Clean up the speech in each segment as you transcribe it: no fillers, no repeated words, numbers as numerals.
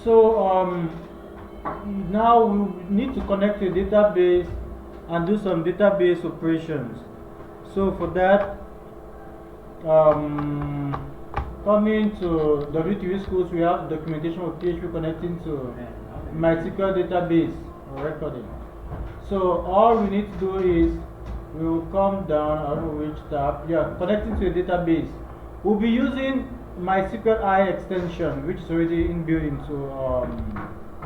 So now we need to connect to a database and do some database operations. So for that, coming to W3 schools, we have documentation of PHP connecting to MySQL database or recording. So all we need to do is we will come down, I don't know which tab, yeah, connecting to a database. We'll be using MySQL I extension, which is already inbuilt into,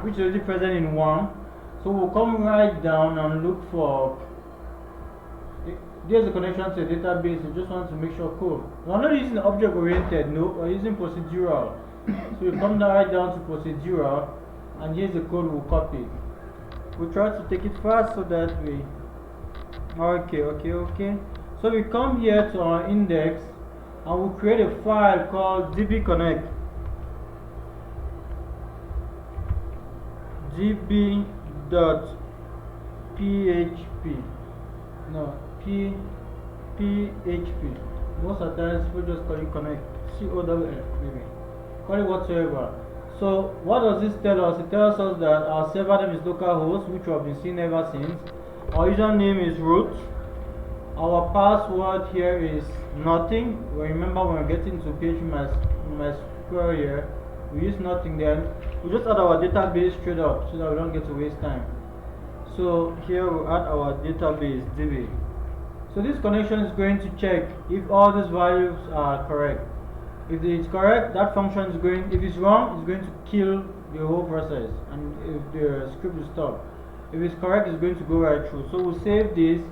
which is already present in one. So we'll come right down and look for, there's a connection to a database. We just want to make sure, cool. We're not using object oriented, no, we're using procedural. So we come down right down to procedural, and here's the code we'll copy. We'll try to take it fast so that we, okay. So we come here to our index and we'll create a file called dbconnect. db.php. No, php. Most of the times people just call it connect. COWF maybe. Call it whatsoever. So what does this tell us? It tells us that our server name is localhost, which we have been seeing ever since. Our username is root. Our password here is nothing. Remember when we're getting to PHP MySQL here, we use nothing then. We just add our database straight up so that we don't get to waste time. So here we add our database DB. So this connection is going to check if all these values are correct. If it's correct, that function is going, if it's wrong, it's going to kill the whole process and if the script will stop. If it's correct, it's going to go right through. So we'll save this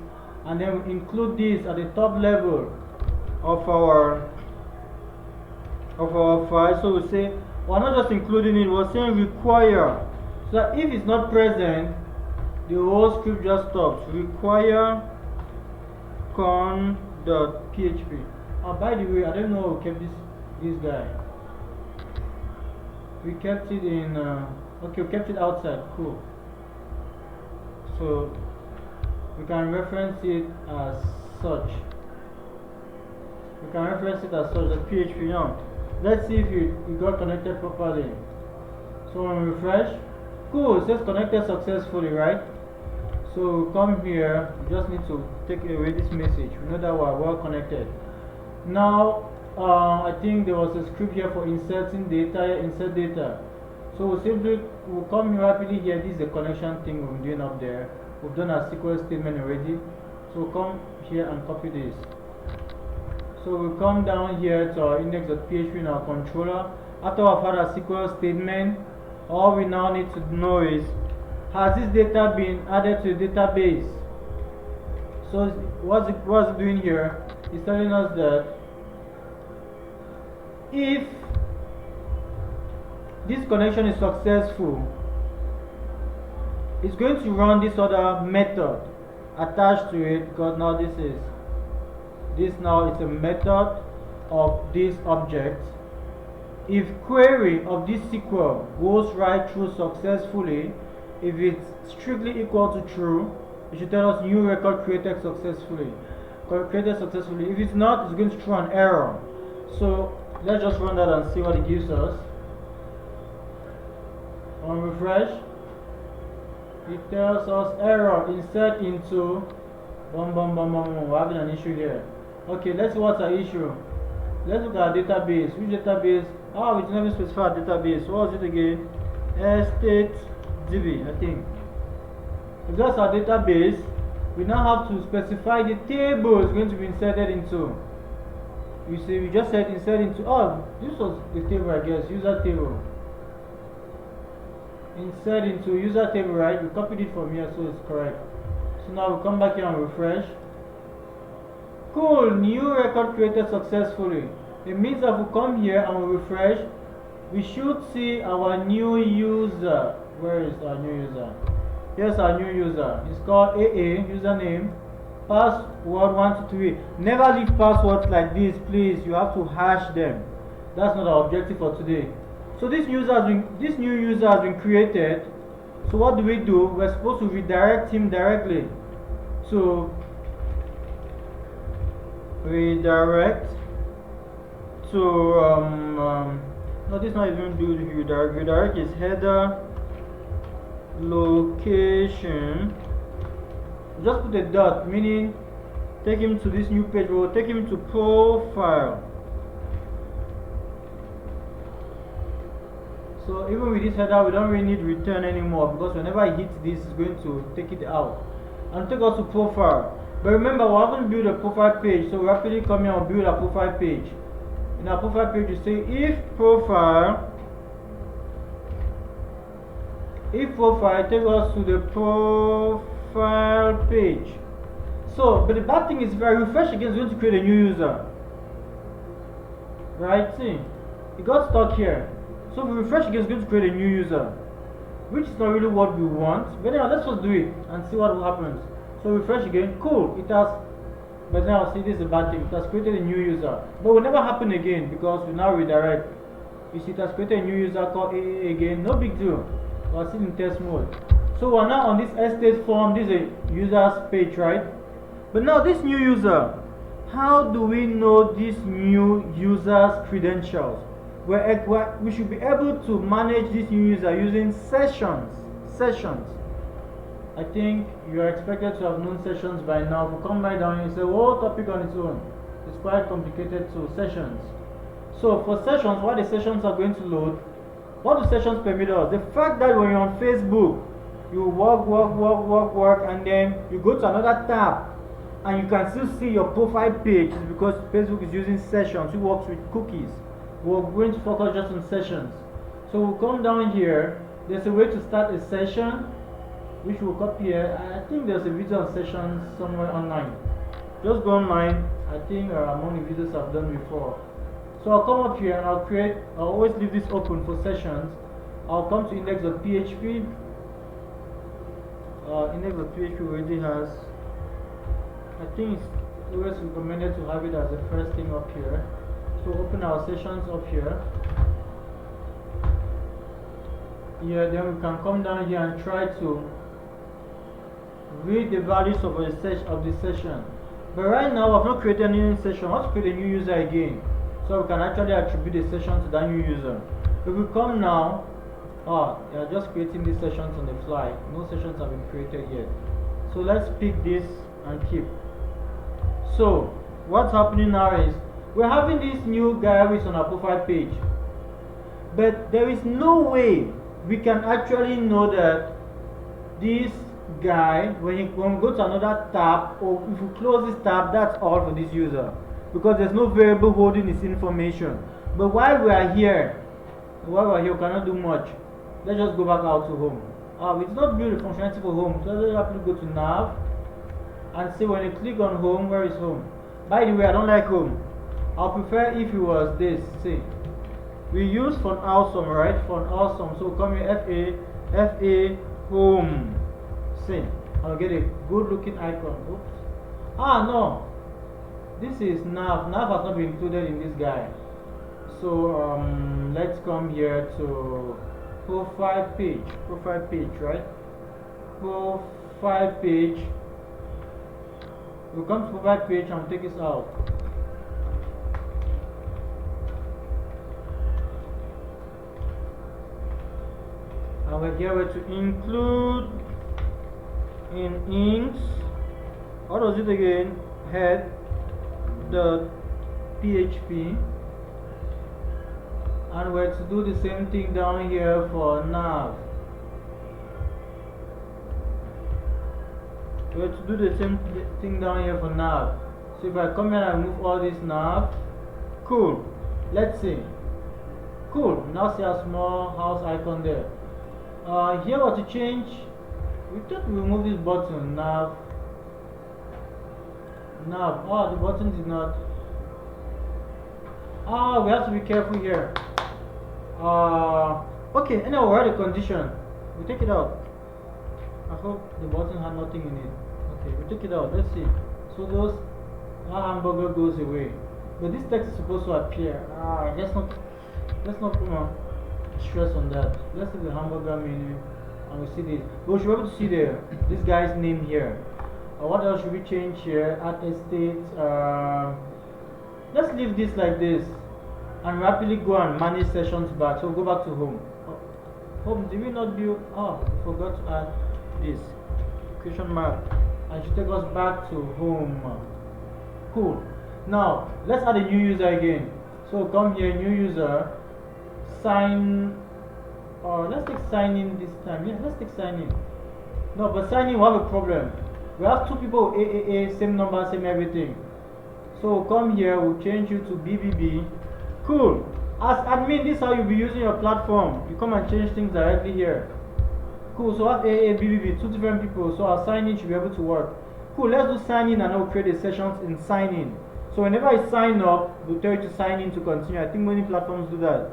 and then we'll include this at the top level of our file. So we'll say, we're not just including it, we're saying require. So that if it's not present, the whole script just stops. Require con.php. By the way, I don't know who kept this guy. We kept it in okay, we kept it outside. Cool. So we can reference it as such. As PHP now. Let's see if it got connected properly. So when we refresh, cool, it says connected successfully, right? So come here, we just need to take away this message. We know that we're well connected. Now I think there was a script here for inserting data, insert data. So we'll come here rapidly here. This is the connection thing we're doing up there. We've done our SQL statement already. So we'll come here and copy this. So we'll come down here to our index.php in our controller. After we've had our SQL statement, all we now need to know is, has this data been added to the database? So what's it doing here? It's telling us that if this connection is successful, it's going to run this other method attached to it, because now this now is a method of this object. If query of this SQL goes right through successfully, if it's strictly equal to true, it should tell us new record created successfully. If it's not, it's going to throw an error. So let's just run that and see what it gives us. On refresh, it tells us error, insert into we're having an issue here. Okay, let's see what's our issue. Let's look at our database. Which database? We didn't even specify our database. What was it again? StateDB, I think. If that's our database, we now have to specify the table it's going to be inserted into. You see, we just said insert into, this was the table, I guess, user table. Insert into user table, right? We copied it from here, so it's correct. So now we come back here and refresh. Cool, new record created successfully. It means that we come here and we refresh, we should see our new user. Where is our new user? Here's our new user. It's called AA, username, password 123. Never leave passwords like this, please. You have to hash them. That's not our objective for today. So this new user has been created. So what do? We're supposed to redirect him directly to No, this is not even do redirect. Redirect is header location. Just put a dot, meaning take him to this new page. We'll take him to profile. So even with this header, we don't really need return anymore, because whenever I hit this, it's going to take it out and take us to profile. But remember, we haven't built a profile page, so we actually come here and build a profile page. In our profile page, you say if profile take us to the profile page. So, but the bad thing is, if I refresh again, it's going to create a new user. Right? See, it got stuck here. So if we refresh again, it's going to create a new user, which is not really what we want. But now let's just do it and see what happens. So refresh again. Cool. It has. But now see, this is a bad thing. It has created a new user, but will never happen again because we now redirect. You see, it has created a new user called AA again. No big deal. We are still in test mode. So we are now on this estate form. This is a user's page, right? But now this new user, how do we know this new user's credentials? We should be able to manage this new user using sessions. I think you are expected to have known sessions by now. If you come right down and say, oh, topic on its own, it's quite complicated to sessions. So for sessions, what the sessions are going to load, what do sessions permit us? The fact that when you're on Facebook, you work, and then you go to another tab and you can still see your profile page, is because Facebook is using sessions. It works with cookies. We're going to focus just on sessions. So we'll come down here. There's a way to start a session, which we'll copy here. I think there's a video on sessions somewhere online. Just go online. I think among the videos I've done before. So I'll come up here and I'll always leave this open for sessions. I'll come to index.php. Index.php already has, I think it's always recommended to have it as the first thing up here. So open our sessions up here. Yeah, then we can come down here and try to read the values of the session. But right now I've not created any session. I want to create a new user again, so we can actually attribute the session to that new user. If we come now, they are just creating these sessions on the fly. No sessions have been created yet. So let's pick this and keep. So what's happening now is we're having this new guy who is on our profile page, but there is no way we can actually know that this guy, when we go to another tab, or if we close this tab, that's all for this user, because there's no variable holding this information. But while we are here, we cannot do much. Let's just go back out to home. It's not built functionality for home, so let's have to go to nav and see when you click on home, where is home? By the way, I don't like home. I'll prefer if it was this. See, we use font awesome, right? Font awesome. So come here, FA home. See, I'll get a good looking icon. Oops. No, this is nav. Nav has not been included in this guy. So let's come here to profile page, right? Profile page. We'll come to profile page and take this out. And we're here to include in inks. What was it again? Head the PHP, and we're to do the same thing down here for nav. We're to do the same thing down here for nav. So if I come here and remove all this nav, cool. Let's see. Cool. Now see a small house icon there. Here what to change? We thought we remove this button nav. The button is not. We have to be careful here. Okay, anyway, we had a condition. We take it out. I hope the button had nothing in it. Okay, we take it out. Let's see. So our hamburger goes away. But this text is supposed to appear. Let's not put stress on that. Let's see the hamburger menu and we see this. But we should be able to see this guy's name here. What else should we change here? Add estate. Let's leave this like this. and rapidly go and manage sessions back. So go back to home. Home, did we not build? Oh, we forgot to add this question mark, and should take us back to home. Cool. Now let's add a new user again. So come here, new user, sign, or let's take sign in this time. Yeah, let's take sign in. No, but sign in we have a problem. We have two people, AAA, same number, same everything. So come here, we'll change you to BBB. Cool. As admin, this is how you'll be using your platform. You come and change things directly here. Cool. So I have AA, BBB, two different people. So our sign in should be able to work. Cool. Let's do sign in and I'll create a sessions in sign in. So whenever I sign up, we'll tell you to sign in to continue. I think many platforms do that.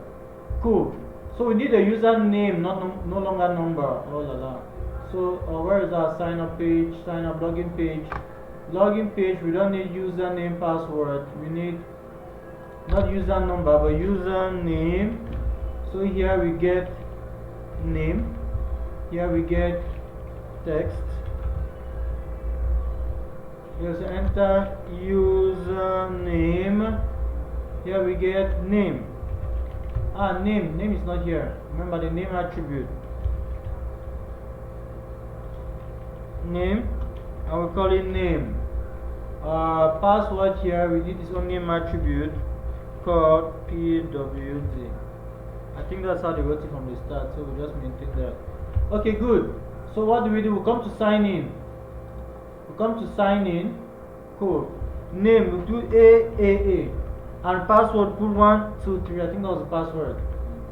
Cool. So we need a username, no longer number. Oh la la. So where is our sign up page? Sign up login page. Login page. We don't need username, password. We need not user number but username. So here we get name. Here we get text. Just enter username. Here we get name. Name is not here. Remember the name attribute. Name, I will call it name. Password here, we need this own name attribute called PWD. I think that's how they wrote it from the start, so we'll just maintain that. Okay, good. So what do? We'll come to sign in. We'll come to sign in. Cool. Name, we'll do AAA. And password, put 1, 2, 3. I think that was the password.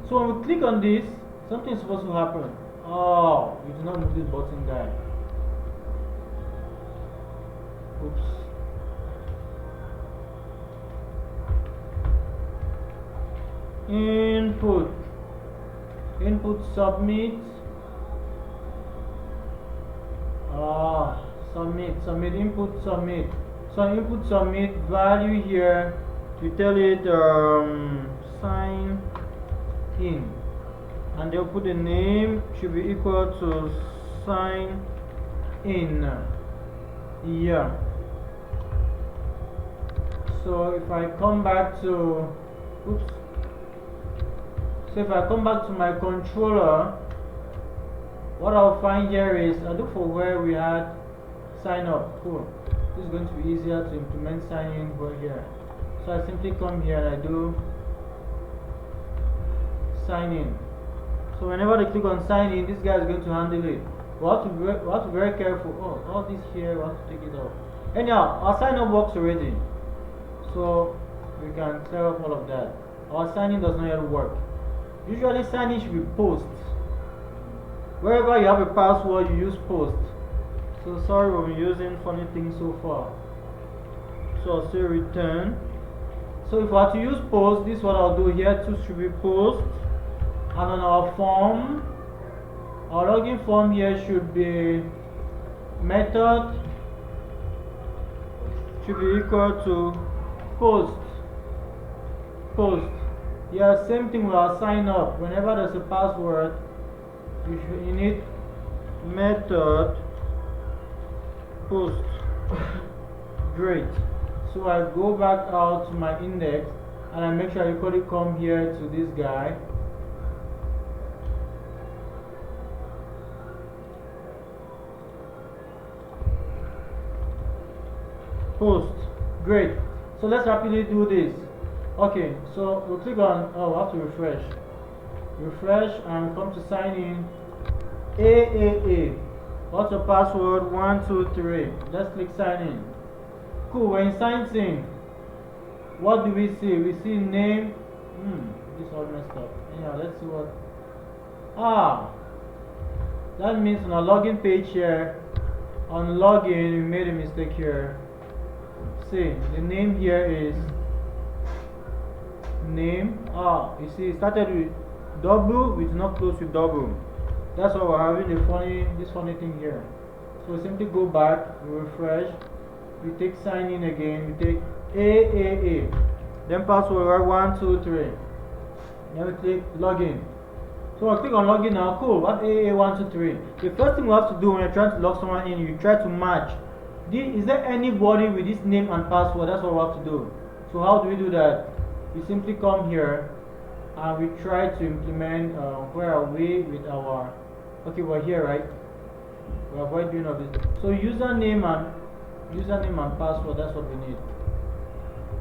So when we click on this, something is supposed to happen. Oh, we do not move this button, guy. Oops. Input submit. Submit input submit. So input submit value here, we tell it sign in, and they'll put the name should be equal to sign in. Yeah. So if I come back to so if I come back to my controller, what I'll find here is I look for where we had sign up. Cool. This is going to be easier to implement sign in over here. So I simply come here and I do sign in. So whenever they click on sign in, this guy is going to handle it. We have to be very careful. Oh, all this here, we have to take it off. Anyhow, our sign up works already, so we can clear up all of that. Our sign in does not yet work. Usually sign in should be post. Wherever you have a password, you use post. So sorry we're using funny things so far. So I'll say return. So if I were to use post, this is what I'll do here too, should be post. And on our form, our login form here should be method should be equal to post. Yeah, same thing with our sign up. Whenever there's a password, you need method post. Great. So I go back out to my index and I make sure I equally come here to this guy. Post. Great. So let's rapidly do this. Okay, so we'll click on, we have to refresh and come to sign in. AAA. What's the password? 1, 2, 3. Let's click sign in. Cool. When it signs in, what do we see? We see name. This all messed up. Anyhow, let's see what. That means on our login page here, on login, we made a mistake here. See, the name here is name. You see, it started with double, we did not close with double. That's why we're having this funny thing here. So we simply go back, we refresh, we take sign in again, we take AAA, then password right 1, 2, 3. Then we click login. So I click on login now. Cool. What AAA 1, 2, 3. The first thing we have to do when you're trying to log someone in, you try to match. Is there anybody with this name and password? That's what we have to do. So how do we do that? we simply come here and we try to implement, where are we with our, okay, we're here, right? We avoid doing all this. So username and password, that's what we need.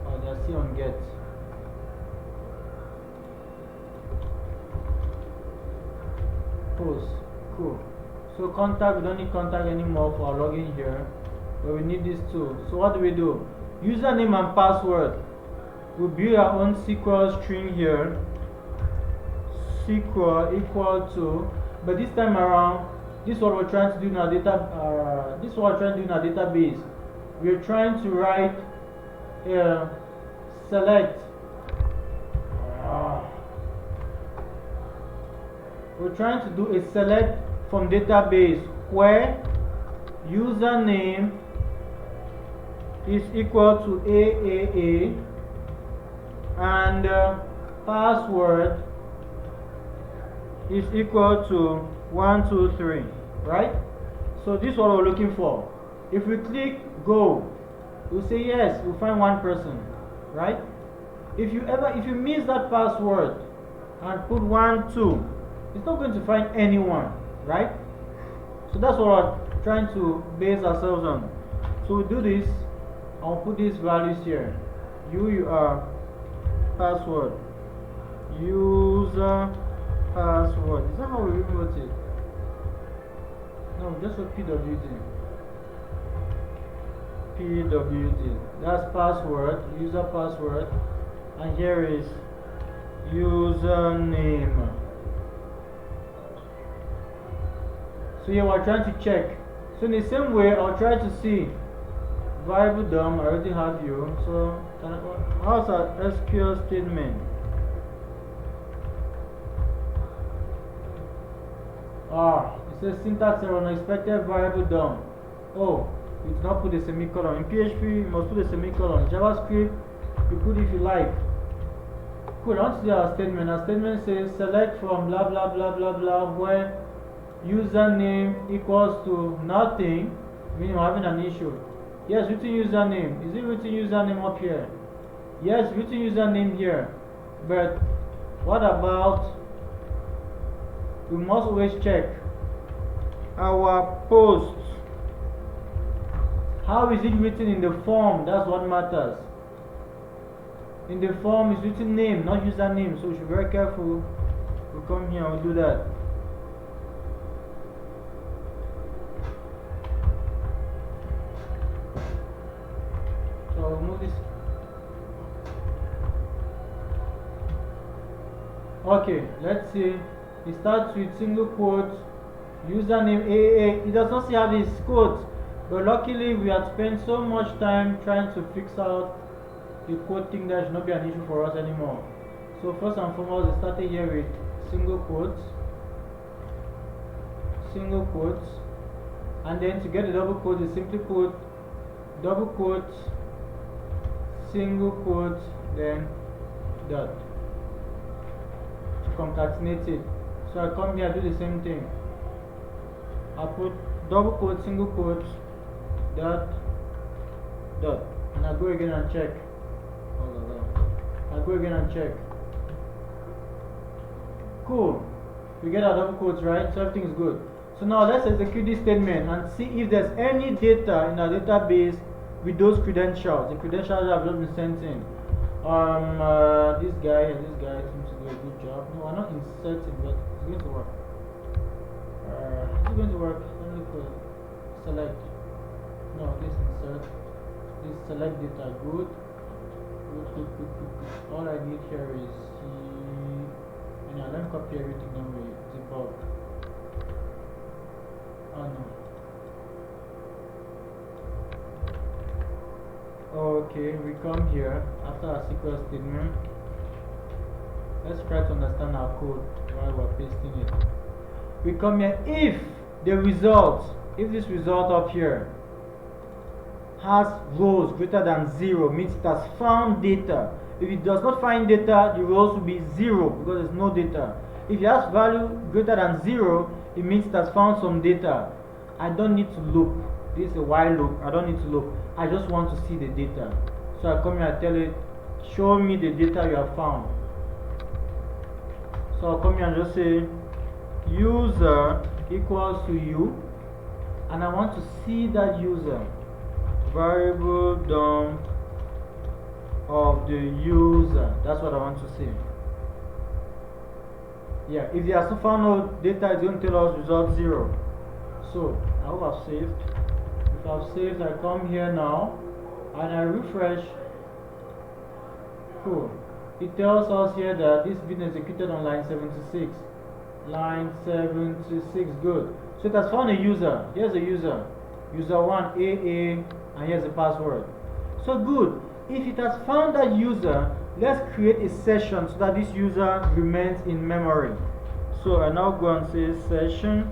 Oh, they're still on get. Post, cool. So contact, we don't need contact anymore for our login here, but we need this too. So what do? Username and password. We build our own SQL string here. SQL equal to, but this time around, this is what we're trying to do in our data. This is what we're trying to do in our database. We're trying to write select. We're trying to do a select from database where username is equal to AAA and password is equal to 123, right? So this is what we're looking for. If we click go, we'll say yes, we'll find one person, right? If you miss that password and put 1 2, it's not going to find anyone, right? So that's what we're trying to base ourselves on. So we do this, I'll put these values here. You are password, user password. Is that how we wrote it? No, just wrote PWD. That's password, user password, and here is username. So here we're trying to check. So in the same way, I'll try to see variable DOM. I already have you. So how's our SQL statement? It says syntax error, unexpected variable DOM. Oh, you did not put a semicolon. In PHP, you must put a semicolon. In JavaScript, you put if you like. Cool, on to our statement. Our statement says select from blah blah blah blah blah where username equals to nothing, meaning we're having an issue. Yes, written username. Is it written username up here? Yes, written username here. But what about, we must always check our post. How is it written in the form? That's what matters. In the form is written name, not username, so we should be very careful. We come here and we'll do that. So I'll move this. Okay, let's see. It starts with single quotes, username AAA. It does not have these quotes, but luckily we had spent so much time trying to fix out the quote thing that should not be an issue for us anymore. So first and foremost, we started here with single quotes, and then to get the double quote, you simply put double quotes, single quotes, then dot to concatenate it. So I come here, do the same thing. I put double quote, single quote, dot, dot, and I go again and check. I go again and check. Cool. We get our double quotes, right? So everything is good. So now let's execute this statement and see if there's any data in our database with those credentials. The credentials have just been sent in. This guy seems to do a good job. No, I'm not inserting, but it's going to work. Is it going to work? Let me look for select. No, this insert. This select data. Good. Good. All I need here is let me copy everything then we zip out. Oh no. Okay, we come here after our SQL statement. Let's try to understand our code while we're pasting it. We come here if this result up here has rows greater than 0, means it has found data. If it does not find data, the rows will be 0 because there's no data. If it has value greater than 0, it means it has found some data. I don't need to loop. This is a while loop. I don't need to loop. I just want to see the data. So I come here, I tell it show me the data you have found. So I'll come here and just say user equals to you, and I want to see that user. Variable dump of the user. That's what I want to see. Yeah, if you have so far no data, it's going to tell us result 0. So I hope I've saved. If I've saved, I come here now and I refresh. Cool. It tells us here that this been executed on line 76. Line 76, good. So it has found a user. Here's a user. User 1 AA, and here's the password. So good. If it has found that user, let's create a session so that this user remains in memory. So I now go and say session.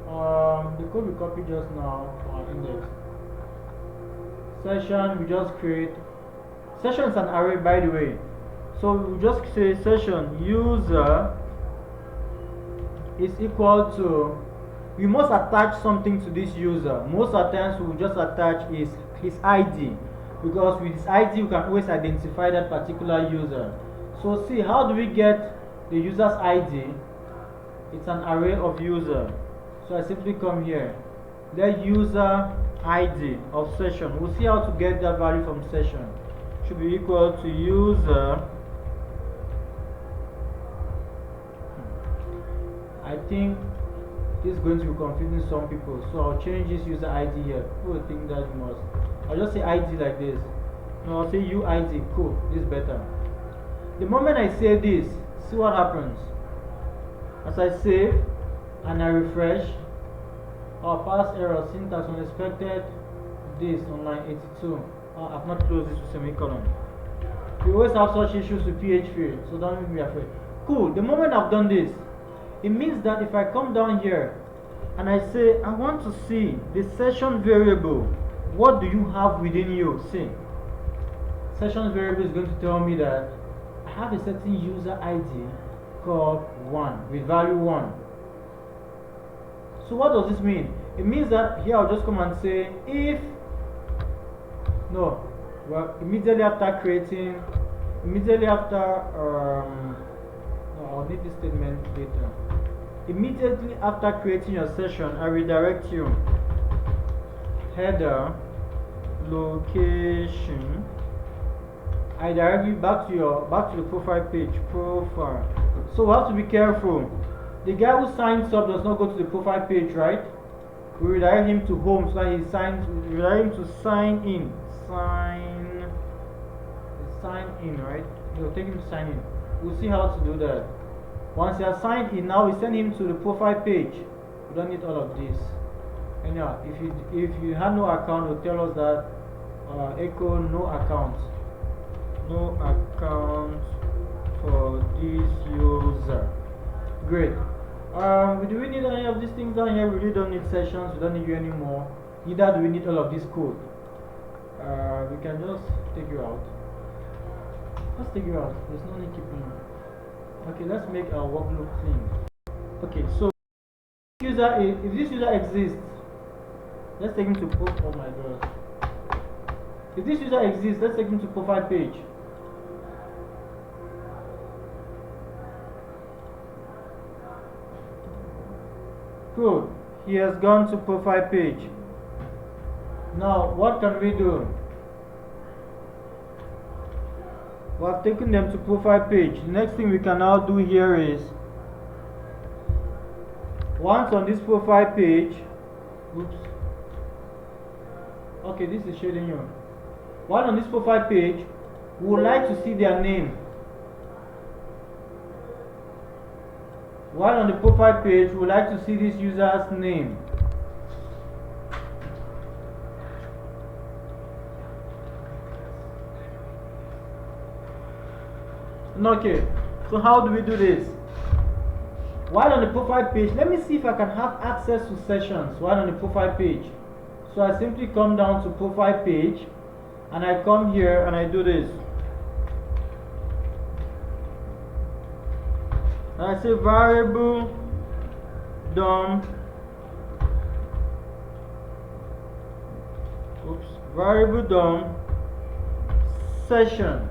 The code we copied just now for our index. Session, we just create. Session is an array, by the way. So we just say session user is equal to, we must attach something to this user. Most of the times we will just attach his ID, because with his ID you can always identify that particular user. So see, how do we get the user's ID? It's an array of user. So I simply come here, let user ID of session. We'll see how to get that value from session. Should be equal to user. I think this is going to be confusing some people, so I'll change this user ID here. People will think that must. I'll just say ID like this. No, I'll say UID. Cool, this is better. The moment I say this, see what happens. As I save and I refresh, our pass error syntax unexpected this on line 82. I've not closed this with semicolon. We always have such issues with PHP, so don't be afraid. Cool, the moment I've done this, it means that if I come down here and I say I want to see the session variable, what do you have within you? See, session variable is going to tell me that I have a certain user ID called 1 with value 1. So what does this mean? It means that here I'll just come and say if immediately after creating, I'll need this statement later. Immediately after creating your session, I redirect you. Header, location. I direct you back to the profile page. Profile. So we have to be careful. The guy who signs up does not go to the profile page, right? We redirect him to home so that he signs. We redirect him to sign in. Sign in, right? We'll take him to sign in. We'll see how to do that. Once he has signed in, now we send him to the profile page. We don't need all of this. Anyhow, if you have no account, it will tell us that echo no account. No account for this user. Great. Do we need any of these things down here? We really don't need sessions. We don't need you anymore. Neither do we need all of this code. We can just take you out. Let's take you out. There's no need keeping you. Okay, let's make our workload clean. Okay, so if this user exists, let's take him to oh my god. If this user exists, let's take him to profile page. Good. He has gone to profile page. Now, what can we do? We have taken them to profile page. The next thing we can now do here is, once on this profile page, oops. Okay, this is shading you. While on this profile page, we would like to see their name. While on the profile page, we would like to see this user's name. Okay, so how do we do this? While on the profile page, let me see if I can have access to sessions while on the profile page. So I simply come down to profile page and I come here and I do this. And I say variable dump variable dump session.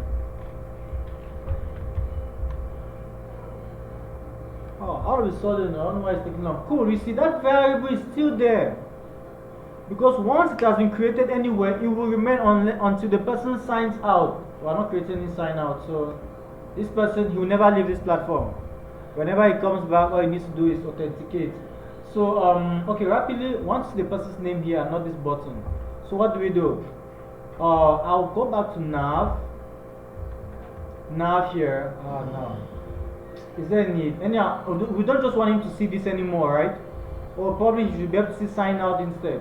Oh, all of a sudden, I don't know why it's taking long. Cool, you see that variable is still there. Because once it has been created anywhere, it will remain until the person signs out. We are not creating any sign out, so this person, he will never leave this platform. Whenever he comes back, all he needs to do is authenticate. So, okay, rapidly, once the person's name here, not this button. So what do? I'll go back to nav. Nav here. Now, is there a need? Anyhow, we don't just want him to see this anymore, right? Or probably you should be able to see sign out instead.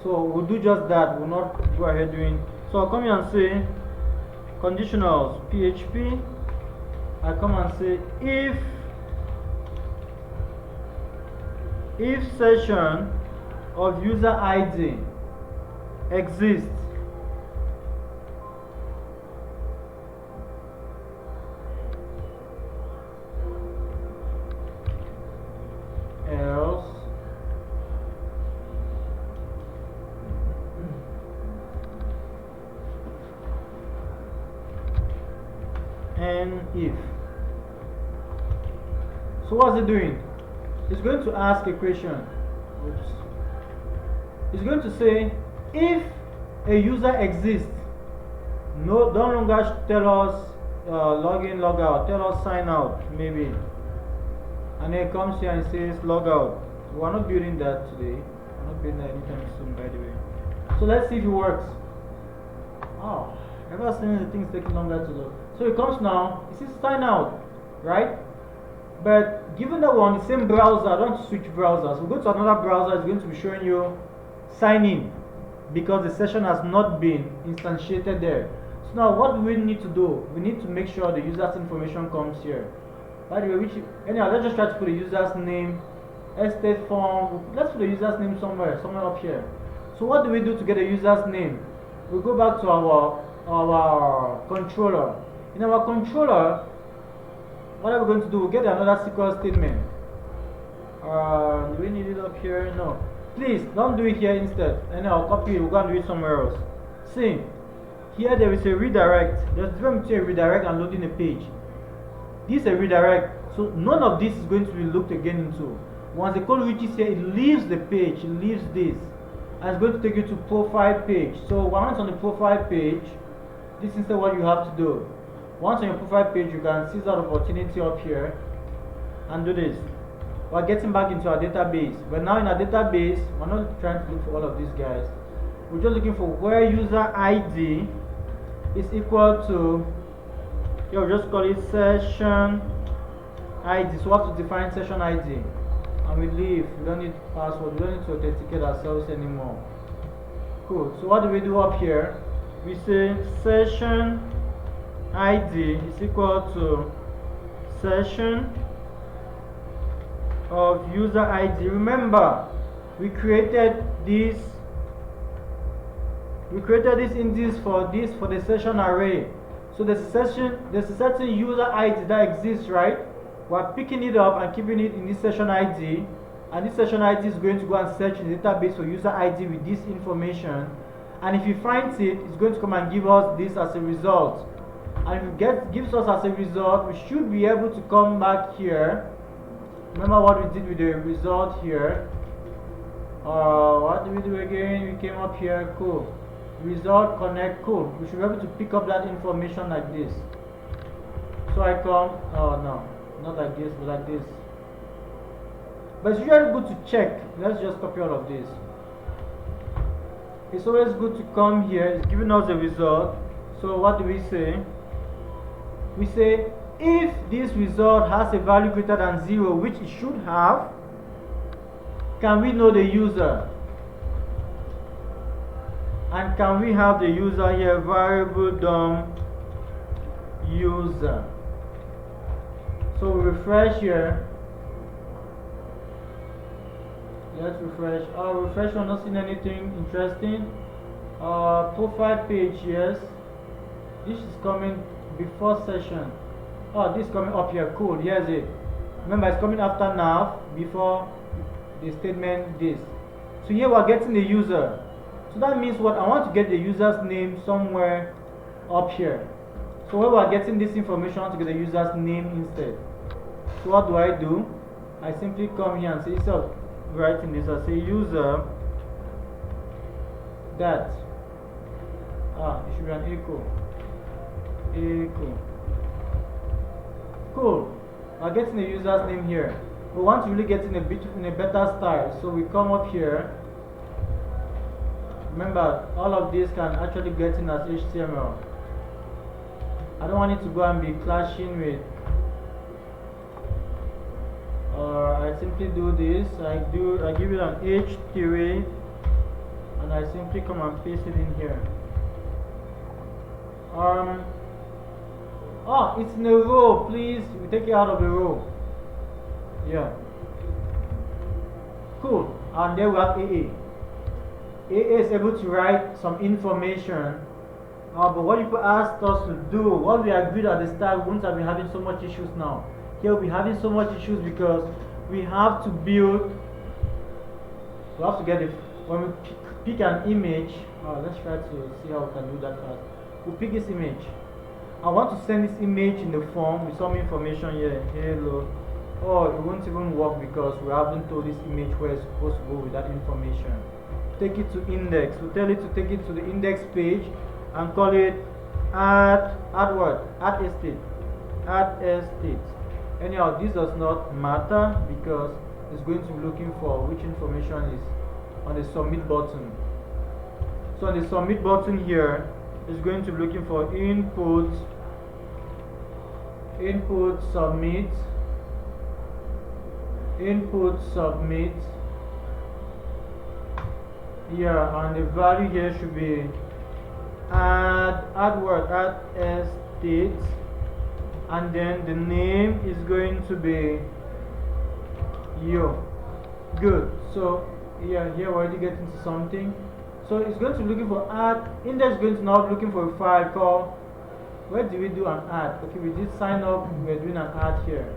So we'll do just that. We'll not go ahead doing. So I'll come here and say conditionals PHP. I come and say if session of user ID exists, else and if. So what's it doing? It's going to ask a question. Oops. It's going to say if a user exists, no longer tell us log in, log out, tell us sign out maybe, and then it comes here and says log out. So we're not building that today. We're not building that anytime soon, by the way. So let's see if it works. Oh, ever since the thing's taking longer to load. So it comes now, it says sign out, right? But given that we're on the same browser, I don't want to switch browsers. We go to another browser, it's going to be showing you sign in because the session has not been instantiated there. So now what do we need to do? We need to make sure the user's information comes here. By the way, anyhow, let's just try to put the user's name, estate form. Let's put the user's name somewhere up here. So what do we do to get the user's name? We go back to our controller. In our controller, what are we going to do? We'll get another SQL statement. Do we need it up here? No. Please, don't do it here instead. And I'll copy it. We're going to do it somewhere else. See, here there is a redirect. There's a difference between a redirect and loading a page. This is a redirect. So none of this is going to be looked again into. Once the code reaches here, it leaves the page. It leaves this. And it's going to take you to profile page. So once on the profile page, this is what you have to do. Once on your profile page, you can seize that opportunity up here and do this. We're getting back into our database. But now in our database, we're not trying to look for all of these guys. We're just looking for where user ID is equal to, we'll just call it session ID. So we have to define session ID. And we leave. We don't need password. We don't need to authenticate ourselves anymore. Cool. So what do we do up here? We say session ID is equal to session of user ID. Remember, we created this index for the session array. So there's a certain user ID that exists, right? We're picking it up and keeping it in this session ID, and this session ID is going to go and search in the database for user ID with this information. And if it finds it, it's going to come and give us this as a result. And if it gives us as a result, we should be able to come back here. Remember what we did with the result here. What did we do again? We came up here, cool. Result connect, cool. We should be able to pick up that information like this. So I come, oh no, not like this, but like this. But it's usually good to check. Let's just copy all of this. It's always good to come here. It's giving us the result. So what do we say? We say if this result has a value greater than 0, which it should have, can we know the user? And can we have the user here, variable DOM user? So we refresh here. Let's refresh. Refresh, we're not seeing anything interesting. Profile page, yes. This is coming before session. Oh, this is coming up here. Cool. Here's it. Remember, it's coming after nav, before the statement this. So here we're getting the user. So that means what? I want to get the user's name somewhere up here. So when we are getting this information, I want to get the user's name instead. So what do? I simply come here and say, instead of writing this, I say user that it should be an echo. Cool. We're getting the user's name here. We want to really get in a better style, so we come up here. Remember, all of this can actually get in as HTML. I don't want it to go and be clashing with. I simply do this. I give it an H3, and I simply come and paste it in here. It's in a row. Please, we take it out of the row. Yeah. Cool. And then we have AA. AA is able to write some information. But what people asked us to do, what we agreed at the start, we wouldn't have been having so much issues now. Here we'll be having so much issues because we have to build. We have to get it. When we pick an image, let's try to see how we can do that fast. We'll pick this image. I want to send this image in the form with some information here. Hello. It won't even work because we haven't told this image where it's supposed to go with that information. Take it to index. We'll tell it to take it to the index page and call it add estate. Anyhow, this does not matter because it's going to be looking for which information is on the submit button. So on the submit button here, it's going to be looking for input submit. Yeah, and the value here should be add estate, and then the name is going to be good. So yeah, here we're already getting to something. So it's going to be looking for add. Index is going to now be looking for a file called, where did we do an add? Okay, we did sign up, we're doing an add here.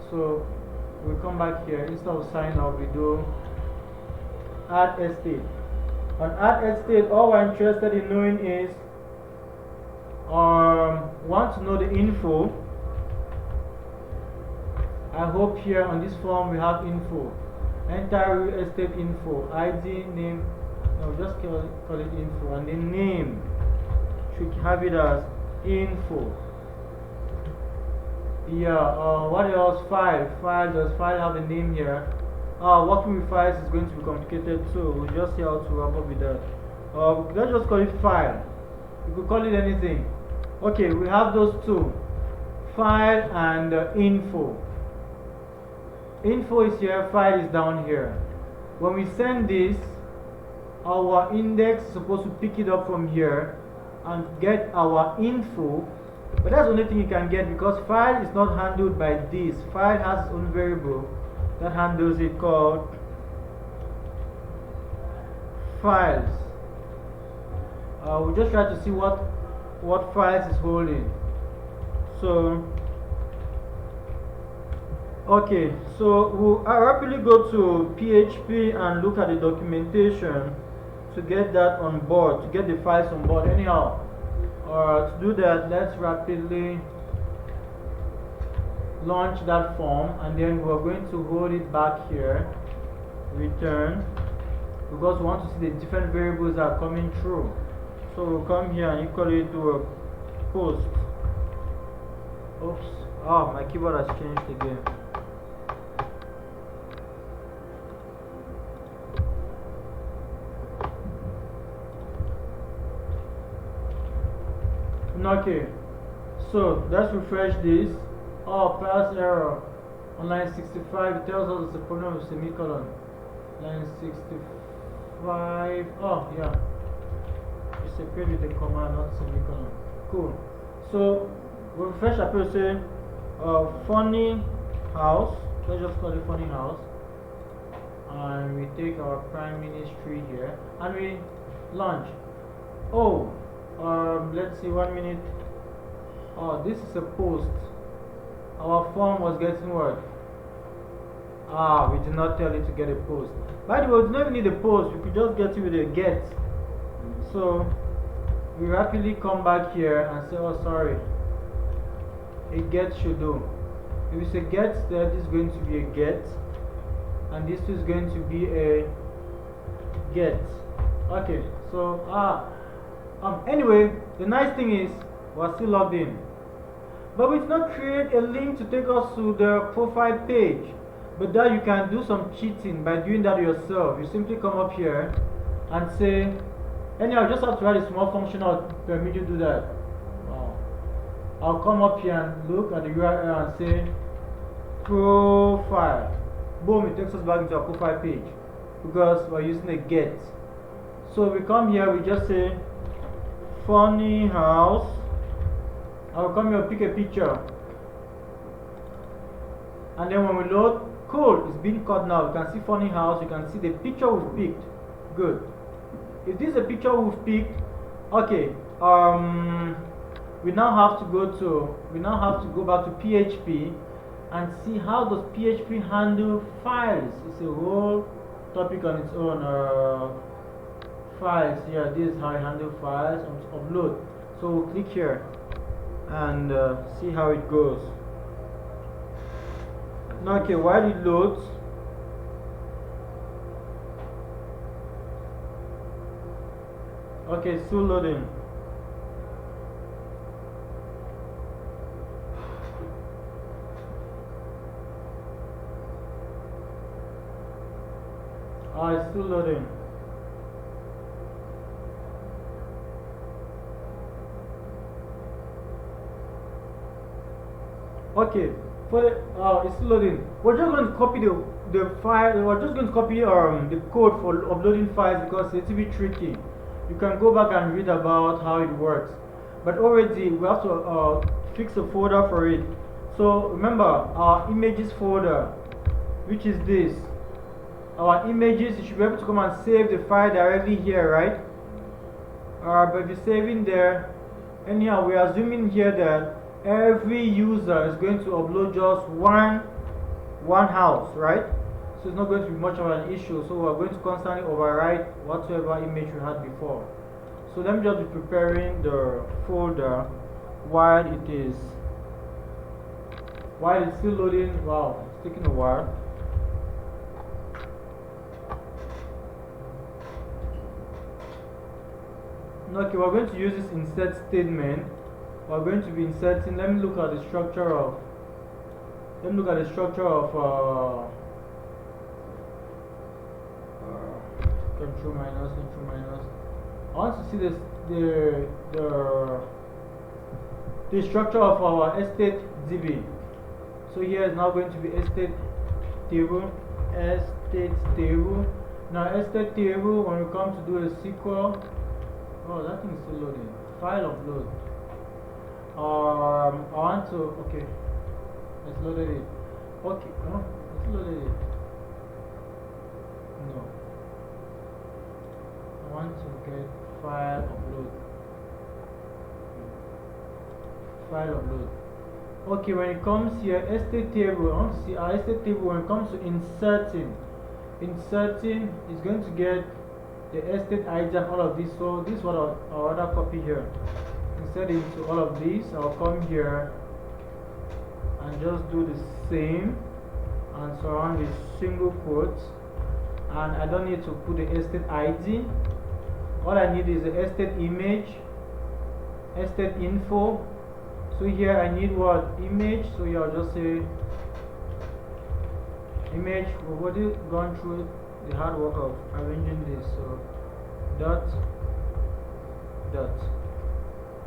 So we come back here, instead of sign up we do add estate. On add estate, all we're interested in knowing is want to know the info. I hope here on this form we have info. Enter real estate info, ID, name, no, just call it info, and the name should have it as info. Yeah, what else? File. Does file have a name here? Working with files is going to be complicated, so we'll just see how to wrap up with that. Let's just call it file. You could call it anything. Okay, we have those two, file and info. Info is here, file is down here. When we send this, our index is supposed to pick it up from here and get our info. But that's the only thing you can get because file is not handled by this. File has its own variable that handles it called files. We'll just try to see what files is holding. So okay, so we'll rapidly go to PHP and look at the documentation to get that on board, to get the files on board. Anyhow, to do that, let's rapidly launch that form, and then we're going to hold it back here, return, because we want to see the different variables that are coming through. So we'll come here and equal it to a post. Oops, my keyboard has changed again. Okay, so let's refresh this. Pass error on line 65. It tells us it's a problem with semicolon. Line 65. Yeah, it's separate with the comma, not semicolon. Cool. So we refresh our page, say funny house. Let's just call it funny house, and we take our prime ministry here and we launch. Let's see, 1 minute. This is a post. Our form was getting what? We did not tell it to get a post. By the way, we do not even need a post. We could just get it with a get. So we rapidly come back here and say, oh sorry, a get should do. If we say get, that is going to be a get, and this is going to be a get. Okay, so anyway, the nice thing is we're still logged in, but we did not create a link to take us to the profile page. But that you can do some cheating by doing that yourself. You simply come up here and say, anyhow, just have to write a small function that will permit you to do that. Wow. I'll come up here and look at the URL and say profile. Boom, it takes us back into our profile page because we're using a get. So we come here, we just say funny house. I'll come here, pick a picture, and then when we load, cool, it's been cut now. You can see funny house, you can see the picture we've picked. Good. If this is a picture we've picked, okay, we now have to go back to PHP and see how does PHP handle files. It's a whole topic on its own. Files, yeah, this is how I handle files. Upload. So we'll click here and see how it goes. Okay, while it loads, okay, still loading. It's still loading. Okay, for the, it's loading. We're just going to copy the file. We're just going to copy the code for uploading files because it's a bit tricky. You can go back and read about how it works. But already we have to fix a folder for it. So remember our images folder, which is this. Our images, you should be able to come and save the file directly here, right? But if you're saving there, anyhow, we are assuming here that every user is going to upload just one house, right? So it's not going to be much of an issue. So we're going to constantly overwrite whatever image we had before. So let me just be preparing the folder while it's still loading. Wow, it's taking a while. Okay, we're going to use this insert statement. We're going to be inserting. Let me look at the structure of. Control minus. I want to see this the structure of our estate DB. So here is now going to be estate table. Now estate table, when we come to do a SQL, oh, that thing is still loading. File upload. I want to, okay, let's load it. Okay, let's load it. No, I want to get file upload. Okay, when it comes here, estate table, I want to see our estate table. When it comes to inserting is going to get the estate ID and all of this. So this is what our other copy here. Insert into all of these. I'll come here and just do the same and surround with single quotes, and I don't need to put the estate ID. All I need is the estate image, estate info. So here I need what? Image. So here I'll just say image. We've already gone through the hard work of arranging this. So dot.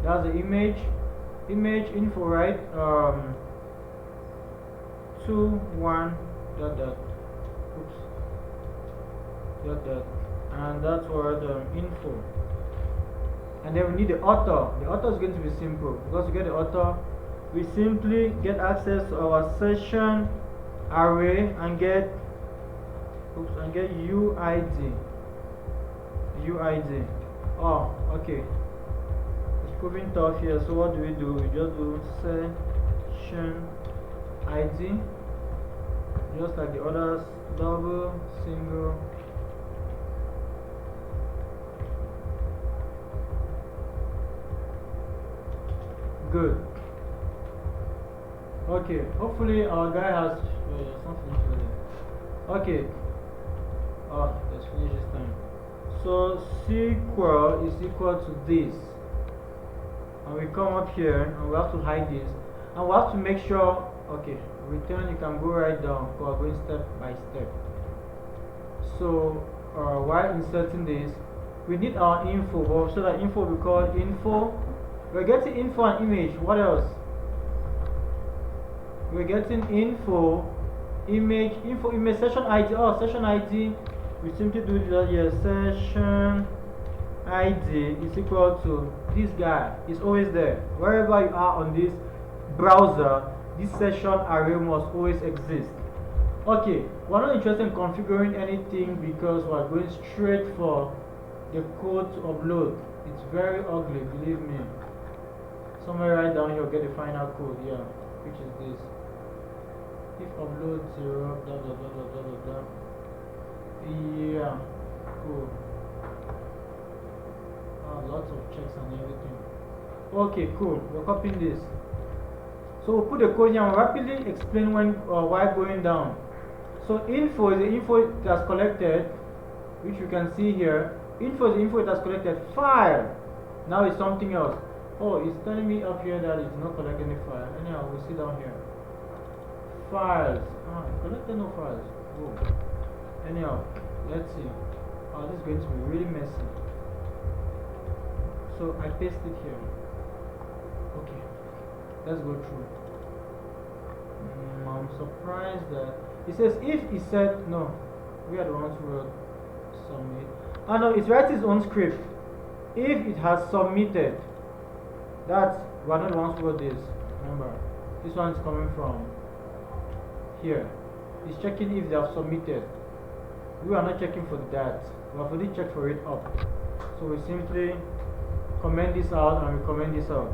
That's the image info, right? 2 1 dot. Oops. Dot. And that's for the info. And then we need the author. The author is going to be simple because to get the author, we simply get access to our session array and get UID. Oh, okay. It's proving tough here. So what do? We just do session ID, just like the others. Double, single. good. Okay, hopefully our guy has something to do. Okay. Let's finish this time. So SQL is equal to this, and we come up here and we have to hide this, and we have to make sure. Okay, return, you can go right down because we're going step by step. So while inserting this, we need our info, so that info we call info. We're getting info and image. What else? We're getting info, image, session ID. Oh, session ID. We simply do that here. Session ID is equal to this guy. It's always there. Wherever you are on this browser, this session array must always exist. Okay, we're not interested in configuring anything because we're going straight for the code to upload. It's very ugly, believe me. Somewhere right down here, get the final code, yeah, which is this. If upload 0, blah blah blah blah blah blah blah. Yeah, cool. Lots of checks and everything. Okay, cool. We're copying this. So we'll put the code here and rapidly explain why going down. So info is the info that's collected, which you can see here. Info is the info that's collected. File. Now it's something else. Oh, it's telling me up here that it did not collect any file. Anyhow, we'll see down here. Files. It collected no files. Whoa. Anyhow, let's see. This is going to be really messy. So I paste it here. Okay, let's go through. I'm surprised that it says if it said no. We are the ones who wrote submit. No, it's writing its own script. If it has submitted, that's we're not the ones who wrote this. Remember, this one is coming from here. It's checking if they have submitted. We are not checking for that. We have already checked for it up. So we simply comment this out and we comment this out.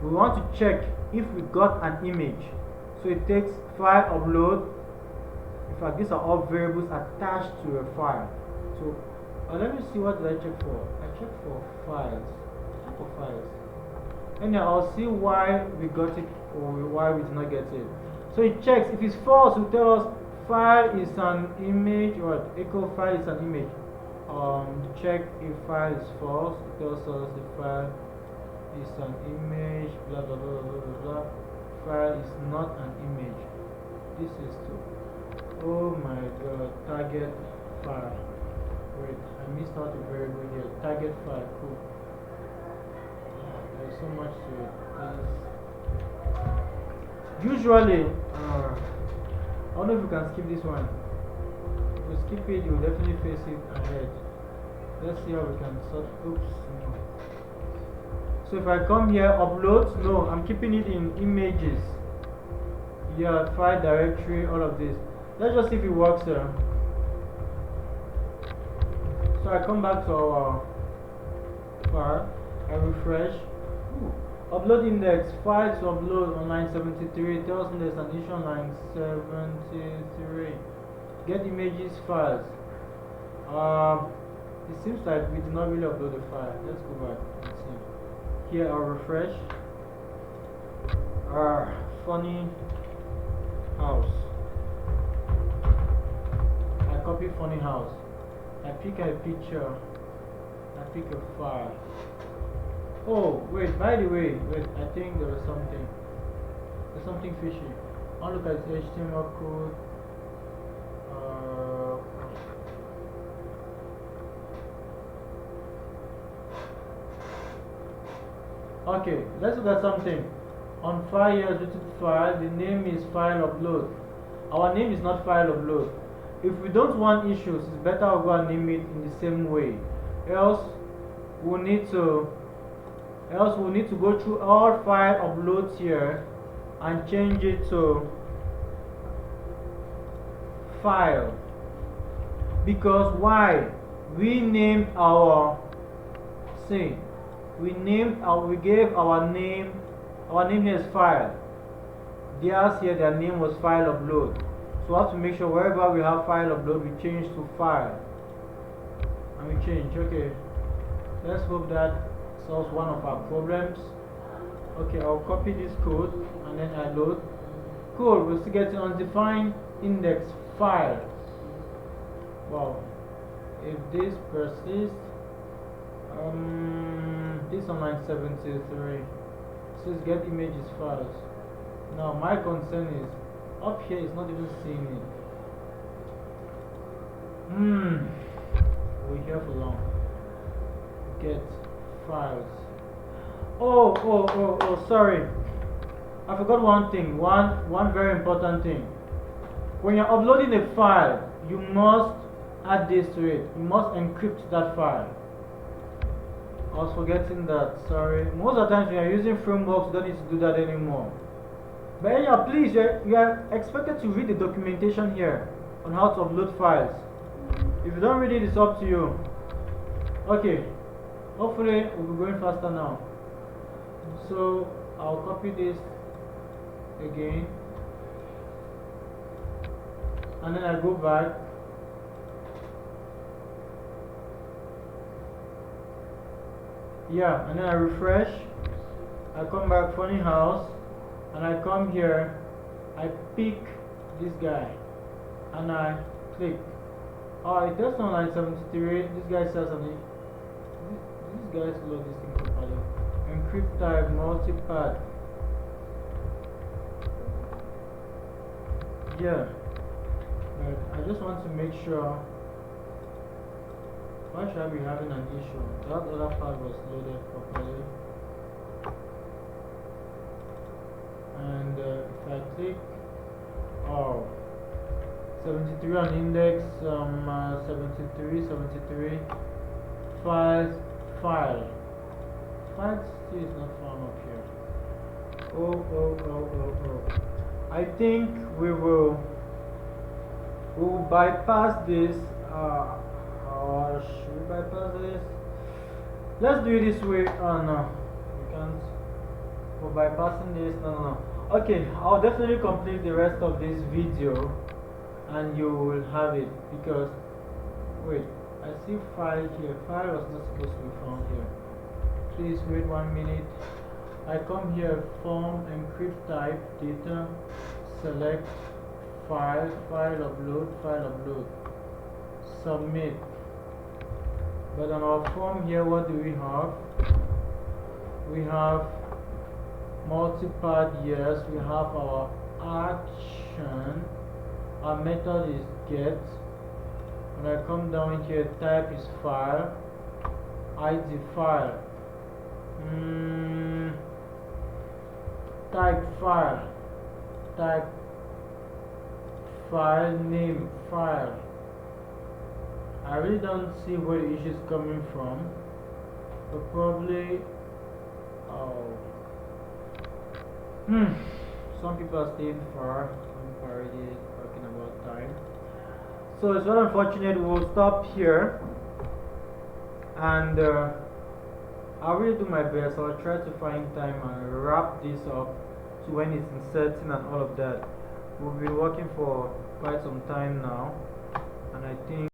We want to check if we got an image. So it takes file upload. In fact, these are all variables attached to a file. So let me see, what did I check for? I checked for files. Check for files. And then I'll see why we got it or why we did not get it. So it checks. If it's false, it will tell us file is an image, or echo file is an image. Check if file is false. It tells us the file is an image, blah blah blah blah blah blah. File is not an image. This is too. Oh my god, target file. Wait, I missed out a variable here. Target file, cool. There's so much to it. Usually, I don't know if you can skip this one. If you skip it, you'll definitely face it ahead. Let's see how we can sort. Oops, no. So if I come here, upload, no, I'm keeping it in images. Yeah, file directory, all of this. Let's just see if it works here. So I come back to our file, I refresh. Ooh. Upload index, file to upload on line 73, tells me there's an issue on line 73. Get images files. It seems like we did not really upload the file. Let's go back and see. Here I'll refresh. Funny house. I copy funny house. I pick a picture. I pick a file. Oh, wait, by the way, I think there was something. There's something fishy. I'll look at the HTML code. Okay, let's look at something. On file here, YouTube file, the name is file upload. Our name is not file upload. If we don't want issues, it's better we go and name it in the same way. Else we'll need to go through all file uploads here and change it to file. Because why? We named our we gave our name is file. Theirs here, their name was file upload. So we have to make sure wherever we have file upload, we change to file. And we change. Okay. Let's hope that solves one of our problems. Okay, I'll copy this code and then I load. Cool, we're still getting undefined index file. Wow. If this persists, this on line 73 says get images files. Now my concern is up here it's not even seeing it. We're here for long. Get files. Oh, sorry. I forgot one thing, one very important thing. When you're uploading a file, you must add this to it. You must encrypt that file. I was forgetting that, sorry. Most of the times when you're using frameworks, you don't need to do that anymore. But anyhow, please, you are expected to read the documentation here on how to upload files. If you don't read it, it's up to you. Okay, hopefully we'll be going faster now. So I'll copy this again, and then I go back. Yeah, and then I refresh. I come back funny house, and I come here. I pick this guy, and I click. Oh, it does on line 73. This guy says something. This guy load this thing properly. Encrypt type multipath. Yeah, but I just want to make sure. Why should I be having an issue? That other file was loaded properly. And if I click, oh, 73 on index, 73, file still is not found up here. Oh. I think we will bypass this. Should we bypass this? Let's do it this way. Oh no, we can't. We're bypassing this. No. Okay, I'll definitely complete the rest of this video and you will have it, because wait, I see file here. File was not supposed to be found here. Please wait 1 minute. I come here, form, encrypt type, data, select, file upload, submit. But on our form here, what do we have? We have multipath, yes. We have our action. Our method is get. When I come down here, type is file, ID file. Type file, name file. I really don't see where the issue is coming from, but probably some people are staying far. Some people are already talking about time, so it's very unfortunate. We'll stop here, and I'll really do my best. I'll try to find time and wrap this up to when it's inserting and all of that. We've been working for quite some time now, and I think